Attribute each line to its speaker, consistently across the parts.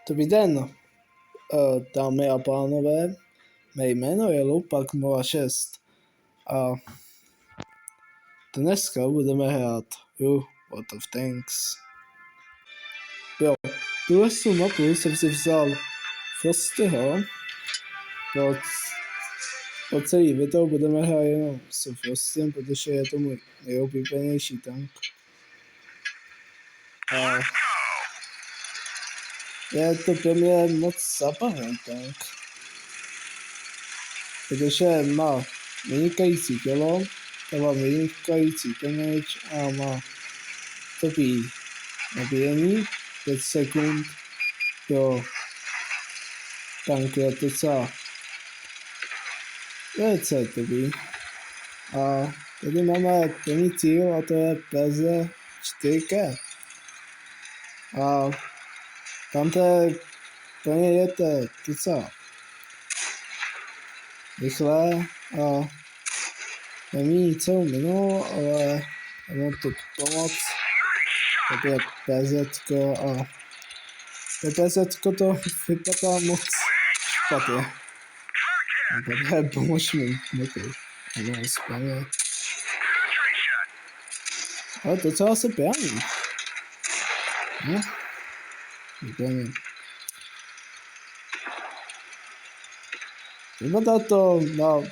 Speaker 1: Dobrý den, dámy a pánové, mé jméno je Loupak06 a dneska budeme hrát hru World of Tanks. Jo, tuhle mapu jsem si vzal Frostyho, po celý video budeme hrát jenom s Frostym, protože je to můj nejoblíbenější tank. A je to pro mě moc zábavný tank, protože má vynikající tělo, má vynikající damage a má dobrý nabíjení, 5 sekund pro tank je docela velice dobrý. A tady máme první cíl a to je verze 4K. A tam pro ně jete docela rychle a nemí celou minulou, ale mám to pomoc. To je PZko a PZko to vypadá moc špatně. Tady pomož mi, děkuji. Ano, správně. Ale docela se brání. No, výborně. Vypadá to na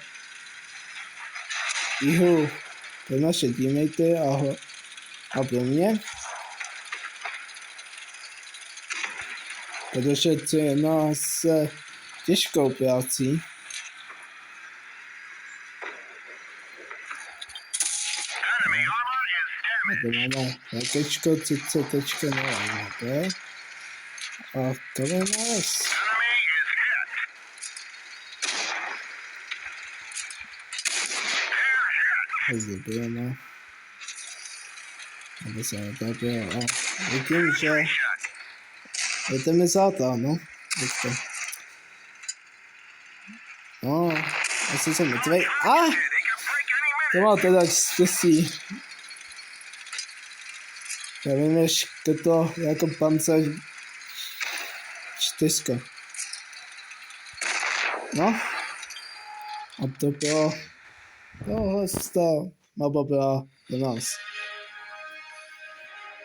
Speaker 1: výhru pro naše teammatey a pro mě. Protože to je nás těžkou prací. Tady máme rakečko 30.0 a cover nás. Zabijeme. Aby se netrapil a vidím, že je to mi zátá, no. Teďka. No, asi jsem mrtvej. To má teda štěstí. Nevím, než to jako pancer 4. No. A to bylo tohle mapa byla do nás.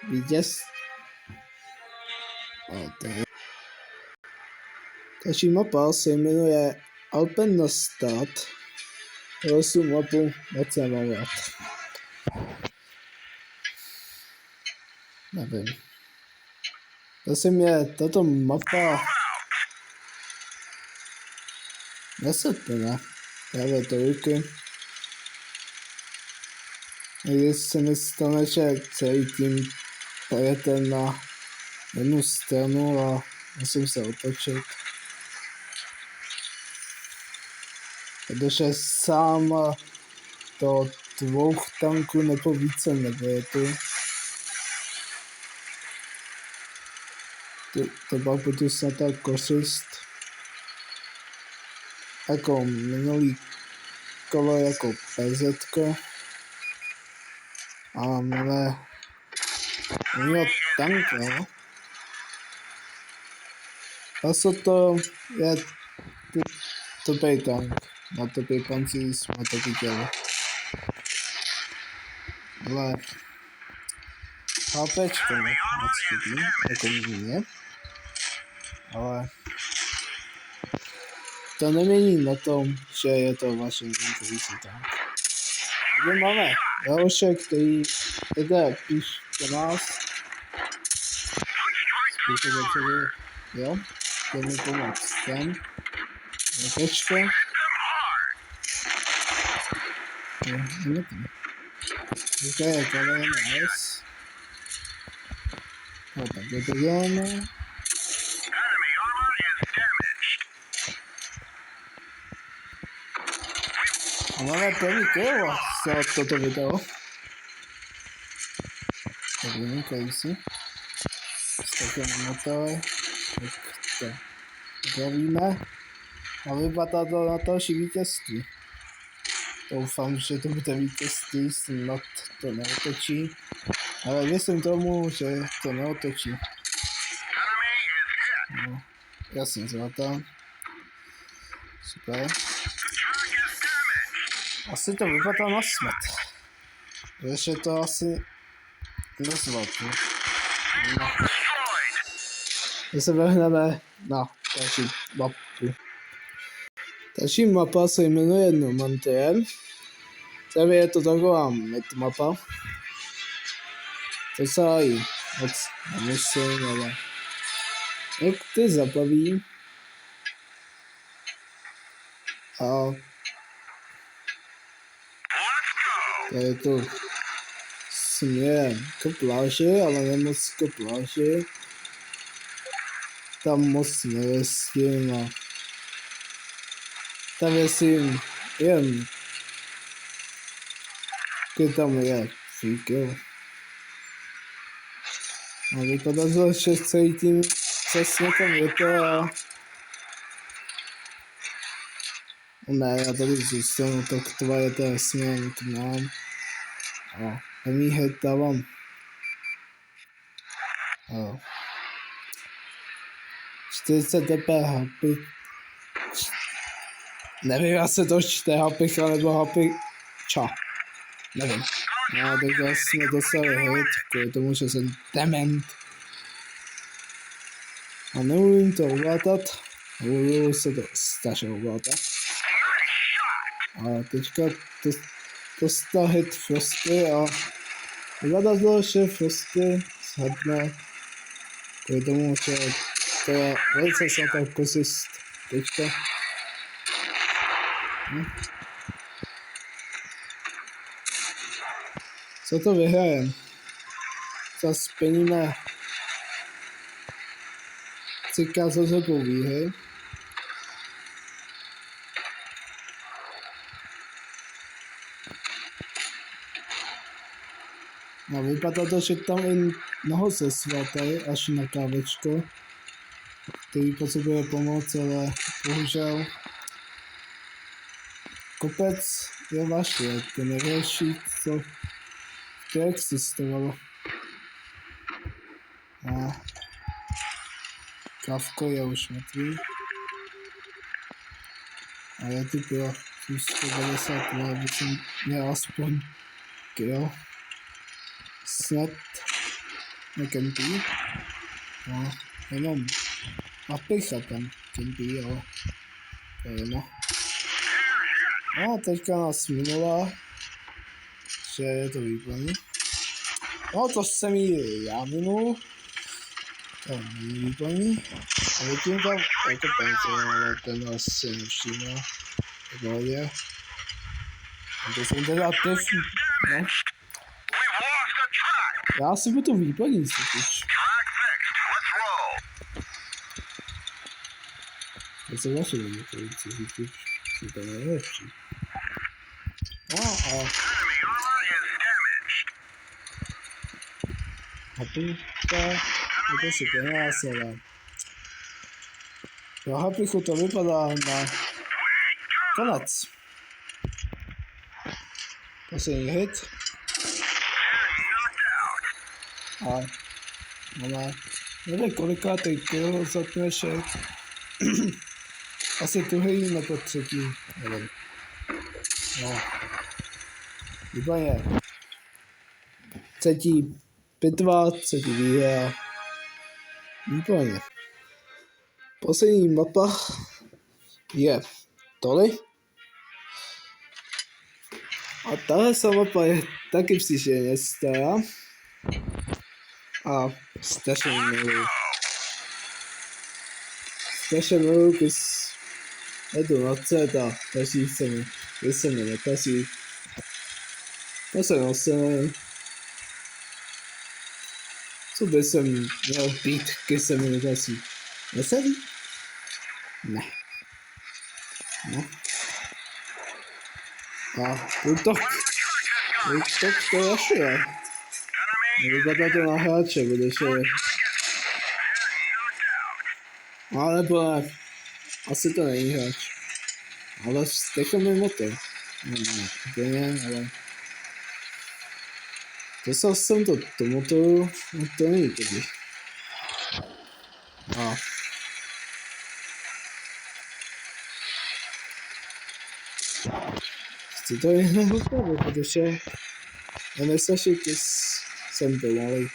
Speaker 1: Vítěz. Další mapa se jmenuje Alpenstadt. Tohle jsou mapu moc nemám rád. Nevím. Prosím mě, tato mapa nesetne, právě tolik. Když se mi stane, že celý tým pojete na jednu stranu a musím se otočit. Protože sám to 2 tanků nebo více nebudu. To pak budu snad tak kořist jako minulý kolo jako PZko. A máme tank, no. Zase to je dobrý tank. Má dobrý pancíř, má dobrý tělo. Ale HPčko moc chybí, jako mě. Ale to nemění na tom, že je to vaše vynikající tank. Tady máme Leoše, který jde píš do nás. Spíše dobře, jo, chtěl mi pomoct ten. Letečko. Ok, tohle je nice. No tak je to děláme. A máme první kill za toto video. Tak vynikající. Stakujeme motory. Tak to zavíme. A vypadá to na další vítězství. Doufám, že to bude vítězství, snad to neotočí. Ale věřím tomu, že to neotočí. No, jasně, zlatá. Super. Asi to vypadá na smet. Ještě to asi nezvládnu. No. My se vrhneme na další mapu. Další mapa se jmenuje No Mantian. Tady je to taková mapa. To se i moc nemusím, ale jak ty zabaví. A je to směrem k pláži, ale nemoc k pláži. Tam moc nevěstím a tam věstím jen když tam je fíkel. A vypadá to, že celý tím přesně tam je to a ne, já tady zůstanu, tak to je to směrem k nám. A nemíhet dávám. 40 dph, nevím, já se to čte hapicha nebo hapiča. Nevím. No, tak jsme dostali hit, kvůli tomu, že jsem dement. A neumím to ovládat, nebudu se to strašně ovládat. A teďka dostal hit Frosty a vypadá to, že Frosty shadne kvůli tomu, že to je velice svatý kozist. Teďka. Co to vyhrajem? Zas splníme cirka za sebou výhry. No vypadá to, že tam i nahoře svatý až na kávečko, který potřebuje pomoc, ale bohužel kopec je vaše, to nejhorší, co existovalo. A Kavko je už mrtvý. A já ty bylo 150, aby jsem měl aspoň kill. Snad nekempí. No, jenom apicha tam kempí, ale to je jedno. No, teďka nás minula, že je to výplný. No, to jsem jí já minul. To není výplný. A vidím tam jako pencil, ale ten asi nevšiml. V pohodě. A to jsem teda teď, no. Já si budu výplný totiž. To se vaše výplný totiž. Jsem to nejlepší. No a to si penáse, pro hapichu to vypadá na konec. Poslední hit. A máme, nevím kolikátej kill za dnešek. Asi druhý nebo třetí, nevím. No. Výborně. Třetí bitva, třetí výhra. Výborně. Poslední mapa je tohle. A tahle mapa je taky příšerně stará. A strašně miluji. Strašně miluji, když jedu na cet a daří se mi, když se mi nedaří. To jsem nosený. Co by jsem měl být, když se mi nedaří? Nesedí? Ne. No. A útok to asi je. Vypadá to na hráče, protože... Ale nebo ne. Asi to není hráč. Ale vstekl mi motor. Ne, úplně, ale... Dostal jsem to do motoru, no to není tady. A si to jenom opravdu, protože NSAšek jsem pomalej.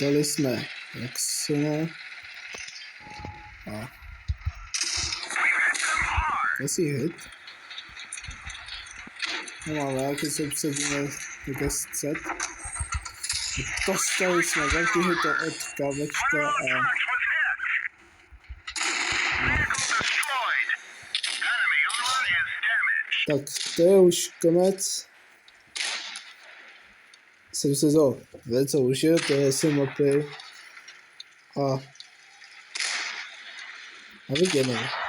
Speaker 1: Dali jsme Jacksona a asi hit. No ale jak se obsadíme do set. Dostali jsme velký hit od Kavečka a tak to je už konec. Jsem se to velice užil, to je asi mapy a viděnou.